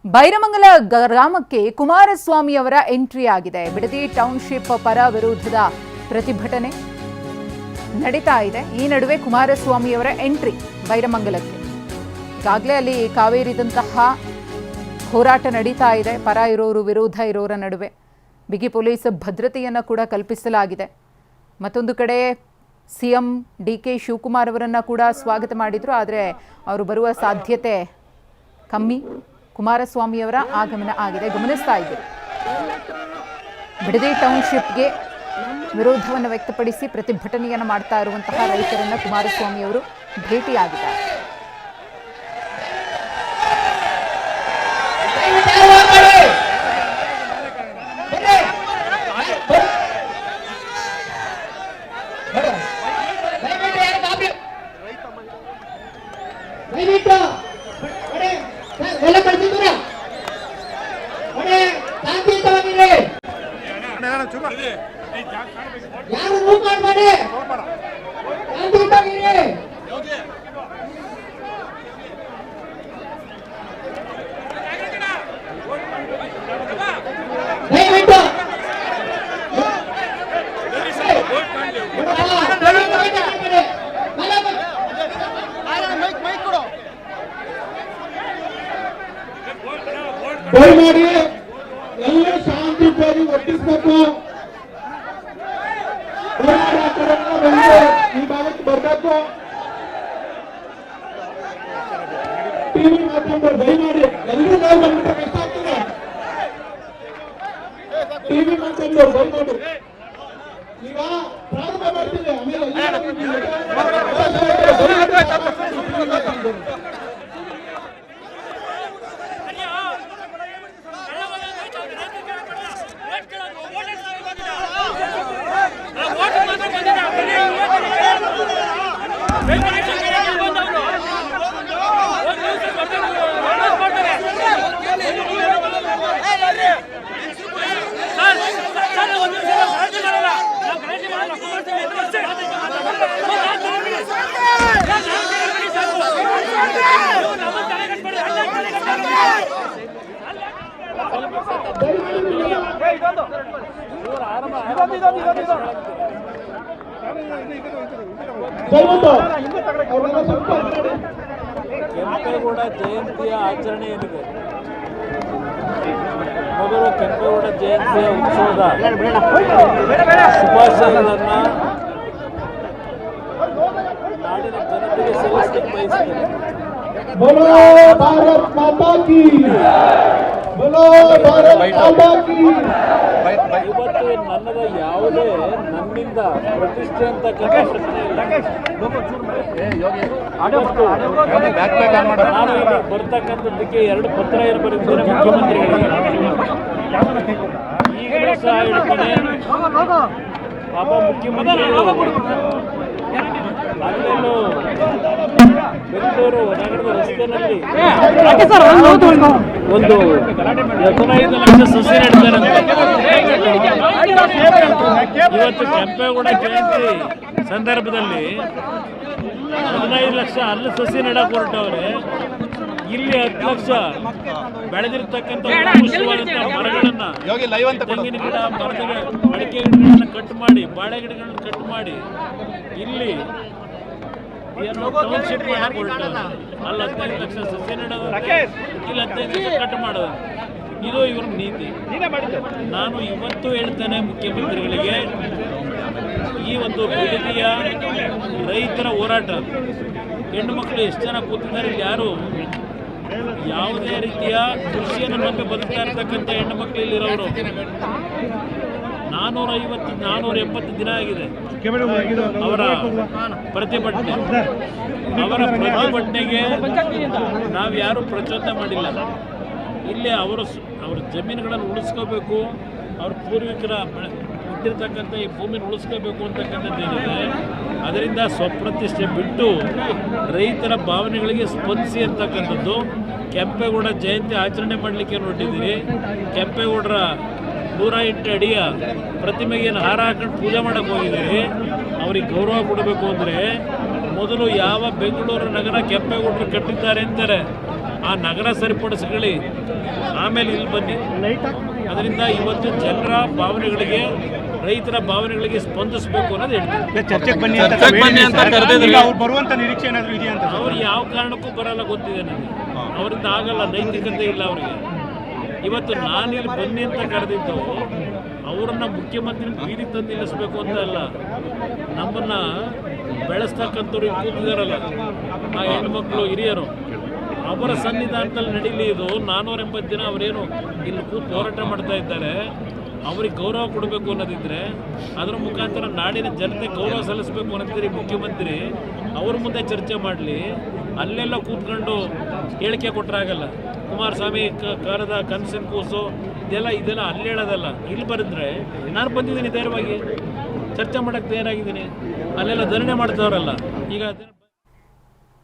ಬೈರಮಂಗಲ ಗ್ರಾಮಕ್ಕೆ ಕುಮಾರಸ್ವಾಮಿ ಅವರ ಎಂಟ್ರಿ ಆಗಿದೆ. ಬಿಡದಿ ಟೌನ್ಶಿಪ್ ಪರ ವಿರೋಧದ ಪ್ರತಿಭಟನೆ ನಡೀತಾ ಇದೆ. ಈ ನಡುವೆ ಕುಮಾರಸ್ವಾಮಿ ಅವರ ಎಂಟ್ರಿ ಬೈರಮಂಗಲಕ್ಕೆ. ಈಗಾಗಲೇ ಅಲ್ಲಿ ಕಾವೇರಿದಂತಹ ಹೋರಾಟ ನಡೀತಾ ಇದೆ. ಪರ ಇರೋರು ವಿರೋಧ ಇರೋರ ನಡುವೆ ಬಿಗಿ ಪೊಲೀಸ್ ಭದ್ರತೆಯನ್ನು ಕೂಡ ಕಲ್ಪಿಸಲಾಗಿದೆ. ಮತ್ತೊಂದು ಕಡೆ ಸಿಎಂ ಡಿ.ಕೆ. ಶಿವಕುಮಾರ್ ಅವರನ್ನು ಕೂಡ ಸ್ವಾಗತ ಮಾಡಿದ್ರು. ಆದರೆ ಅವರು ಬರುವ ಸಾಧ್ಯತೆ ಕಮ್ಮಿ. ಕುಮಾರಸ್ವಾಮಿಯವರ ಆಗಮನ ಆಗಿದೆ. ಗಮನಿಸ್ತಾ ಇದ್ದೀರಿ, ಬಿಡದಿ ಟೌನ್ಶಿಪ್ಗೆ ವಿರೋಧವನ್ನು ವ್ಯಕ್ತಪಡಿಸಿ ಪ್ರತಿಭಟನೆಯನ್ನು ಮಾಡ್ತಾ ಇರುವಂತಹ ರೈತರನ್ನ ಕುಮಾರಸ್ವಾಮಿ ಅವರು ಭೇಟಿಯಾಗಿದ್ದಾರೆ. ದಯಮಾಡಿ ಎಲ್ಲ ಶಾಂತಿಯುತವಾಗಿ ವರ್ತಿಸಬೇಕು. ಈ ಭಾಗಕ್ಕೆ ಬರಬೇಕು. ಟಿವಿ ಮಾಧ್ಯಮದವರು ದಯಮಾಡಿ ಎಲ್ಲರೂ ನಾವು ಬಂದ್ಬಿಟ್ರೆ ಕಷ್ಟ ಆಗ್ತದೆ. ಟಿವಿ ಮಾಧ್ಯಮದವರು ದಯಮಾಡಿ ಈಗ ಪ್ರಾರಂಭ ಮಾಡ್ತೀವಿ. ಆಮೇಲೆ ಕೆಂಪೇಗೌಡ ಜಯಂತಿಯ ಆಚರಣೆ ಏನಿದೆ, ಮೊದಲು ಕೆಂಪೇಗೌಡ ಜಯಂತಿಯ ಉತ್ಸವದ ಶುಭಾಶಯಗಳನ್ನು ನಾಡಿನ ಜನತೆಗೆ ಸಲ್ಲಿಸಲಿಕ್ಕೆ ಬಯಸಿದ್ದೇನೆ. ಇವತ್ತು ನನ್ನದ ಯಾವುದೇ ನನ್ನಿಂದ ಪ್ರತಿಷ್ಠೆ ಅಂತ ಪ್ರಶ್ನೆ ಇಲ್ಲ. ನಾನು ಬರ್ತಕ್ಕಂಥದ್ದಕ್ಕೆ 2 ಪತ್ರ ಏನು ಬರೆದಿದ್ದೇನೆ ಮುಖ್ಯಮಂತ್ರಿಗಳಿಗೆ. ಈಗಲೂ ಸಹ ಹೇಳ್ತೇನೆ, ಪಾಪ ಮುಖ್ಯಮಂತ್ರಿಗಳು ಅಲ್ಲೆಲ್ಲೋ ಬೆಂಗಳೂರು ನಗರದ ರಸ್ತೆಯಲ್ಲಿ ಒಂದು 15 ಲಕ್ಷ ಸಸಿ ನೆಡ್ತಾರಂತೆ. ಇವತ್ತು ಕೆಂಪೇಗೌಡ ಜಯಂತಿ ಸಂದರ್ಭದಲ್ಲಿ 15 ಲಕ್ಷ ಅಲ್ಲಿ ಸಸಿ ನೆಡಕ್ಕೆ ಹೊರಟವ್ರೆ. ಇಲ್ಲಿ 10 ಲಕ್ಷ ಬೆಳೆದಿರ್ತಕ್ಕಂಥ ಮರಗಳನ್ನ, ತೆಂಗಿನ ಗಿಡ, ಅಡಿಕೆ ಗಿಡಗಳನ್ನ ಕಟ್ ಮಾಡಿ, ಬಾಳೆ ಗಿಡಗಳನ್ನ ಕಟ್ ಮಾಡಿ ಇಲ್ಲಿ ಟೌನ್ಶಿಪ್ ಮಾಡಕ್ಕೆ ಹೊರಟವ್ರೆ. ಅಲ್ಲಿ 15 ಲಕ್ಷ ಸಸಿ ನೆಡೋದು, ಇಲ್ಲಿ 15 ಲಕ್ಷ ಕಟ್ ಮಾಡೋದು. ಇದು ಇವ್ರ ನೀತಿ. ನಾನು ಇವತ್ತು ಹೇಳ್ತೇನೆ ಮುಖ್ಯಮಂತ್ರಿಗಳಿಗೆ, ಈ ಒಂದು ಬಿಡದಿಯ ರೈತರ ಹೋರಾಟ, ಹೆಣ್ಣು ಮಕ್ಕಳು ಎಷ್ಟು ಜನ ಕೂತಿದ್ದಾರೆ, ಯಾರು ಯಾವುದೇ ರೀತಿಯ ಕೃಷಿಯನ್ನು ನಂಬಿ ಬದುಕ್ತಾ ಇರ್ತಕ್ಕಂಥ ಹೆಣ್ಣು ಮಕ್ಕಳು ಇಲ್ಲಿರೋರು 450-480 ದಿನ ಆಗಿದೆ ಅವರ ಪ್ರತಿಭಟನೆ. ಅವರ ಪ್ರತಿಭಟನೆಗೆ ನಾವು ಯಾರೂ ಪ್ರಚೋದನೆ ಮಾಡಿಲ್ಲ. ಇಲ್ಲಿ ಅವ್ರ ಜಮೀನುಗಳನ್ನು ಉಳಿಸ್ಕೋಬೇಕು, ಅವ್ರ ಪೂರ್ವಿಕರ ಇಟ್ಟಿರ್ತಕ್ಕಂಥ ಈ ಭೂಮಿನ ಉಳಿಸ್ಕೋಬೇಕು ಅಂತಕ್ಕಂಥದ್ದೇನಿದೆ, ಅದರಿಂದ ಸ್ವಪ್ರತಿಷ್ಠೆ ಬಿಟ್ಟು ರೈತರ ಭಾವನೆಗಳಿಗೆ ಸ್ಪಂದಿಸಿ ಅಂತಕ್ಕಂಥದ್ದು. ಕೆಂಪೇಗೌಡ ಜಯಂತಿ ಆಚರಣೆ ಮಾಡಲಿಕ್ಕೆ ಹೊರಟಿದ್ದೀರಿ. ಕೆಂಪೇಗೌಡರ 108 ಅಡಿಯ ಪ್ರತಿಮೆಗೆ ಹಾರ ಹಾಕೊಂಡು ಪೂಜೆ ಮಾಡೋಕ್ಕೆ ಹೋಗಿದ್ದೀರಿ. ಅವ್ರಿಗೆ ಗೌರವ ಕೊಡಬೇಕು ಅಂದರೆ ಮೊದಲು ಯಾವ ಬೆಂಗಳೂರು ನಗರ ಕೆಂಪೇಗೌಡರು ಕಟ್ಟಿದ್ದಾರೆ ಅಂತಾರೆ ಆ ನಗರ ಸರಿಪಡಿಸ್ಕೊಳ್ಳಿ, ಆಮೇಲೆ ಇಲ್ಲಿ ಬನ್ನಿ. ಅದರಿಂದ ಇವತ್ತು ಜನರ ಭಾವನೆಗಳಿಗೆ, ರೈತರ ಭಾವನೆಗಳಿಗೆ ಸ್ಪಂದಿಸಬೇಕು ಅನ್ನೋದು ಹೇಳ್ತೀನಿ. ಚರ್ಚೆಗೆ ಬನ್ನಿ ಅಂತ ಕರೆದಿದ್ದಾರೆ. ಅವ್ರು ಬರುವಂತ ನಿರೀಕ್ಷೆ ಏನಾದರೂ ಇದೆಯಾ ಅಂತ? ಅವ್ರು ಯಾವ ಕಾರಣಕ್ಕೂ ಬರಲ್ಲ ಗೊತ್ತಿದೆ ನನಗೆ. ಅವರಿಂದ ಆಗಲ್ಲ, ನೈತಿಕತೆ ಇಲ್ಲ ಅವರಿಗೆ. ಇವತ್ತು ನಾನಿಲ್ಲಿ ಬನ್ನಿ ಅಂತ ಕರೆದಿದ್ದು ಅವರನ್ನ ಮುಖ್ಯಮಂತ್ರಿ ಬೀದಿ ತಂದು ನಿಲ್ಲಿಸಬೇಕು ಅಂತ ಅಲ್ಲ, ನಮ್ಮನ್ನ ಬೆಳೆಸ್ತಕ್ಕಂಥವ್ರು ಕೂತಿದಾರಲ್ಲ, ಆ ಹೆಣ್ಮಕ್ಳು ಹಿರಿಯರು, ಅವರ ಸನ್ನಿಧಾನದಲ್ಲಿ ನಡೀಲಿ. ಇದು 480 ದಿನ ಅವರೇನು ಇಲ್ಲಿ ಕೂತು ಹೋರಾಟ ಮಾಡ್ತಾ ಇದ್ದಾರೆ, ಅವ್ರಿಗೆ ಗೌರವ ಕೊಡಬೇಕು ಅನ್ನೋದಿದ್ರೆ ಅದರ ಮುಖಾಂತರ ನಾಡಿನ ಜನತೆ ಗೌರವ ಸಲ್ಲಿಸಬೇಕು ಅನ್ನೋದಿದ್ರೆ ಮುಖ್ಯಮಂತ್ರಿ ಅವ್ರ ಮುಂದೆ ಚರ್ಚೆ ಮಾಡಲಿ. ಅಲ್ಲೆಲ್ಲ ಕೂತ್ಕೊಂಡು ಹೇಳಿಕೆ ಕೊಟ್ಟರಾಗಲ್ಲ. ಕುಮಾರಸ್ವಾಮಿ ಕರೆದ ಕನಸಿನ ಕೂಸು ಇದೆಲ್ಲ ಅಲ್ಲಿ ಹೇಳೋದಲ್ಲ. ಇಲ್ಲಿ ಬರೆದ್ರೆ ನಾನು ಬಂದಿದ್ದೀನಿ ಧೈರ್ಯವಾಗಿ ಚರ್ಚೆ ಮಾಡೋಕ್ಕೆ ತಯಾರಾಗಿದ್ದೀನಿ. ಅಲ್ಲೆಲ್ಲ ಧರಣಿ ಮಾಡ್ತಾವ್ರಲ್ಲ ಈಗ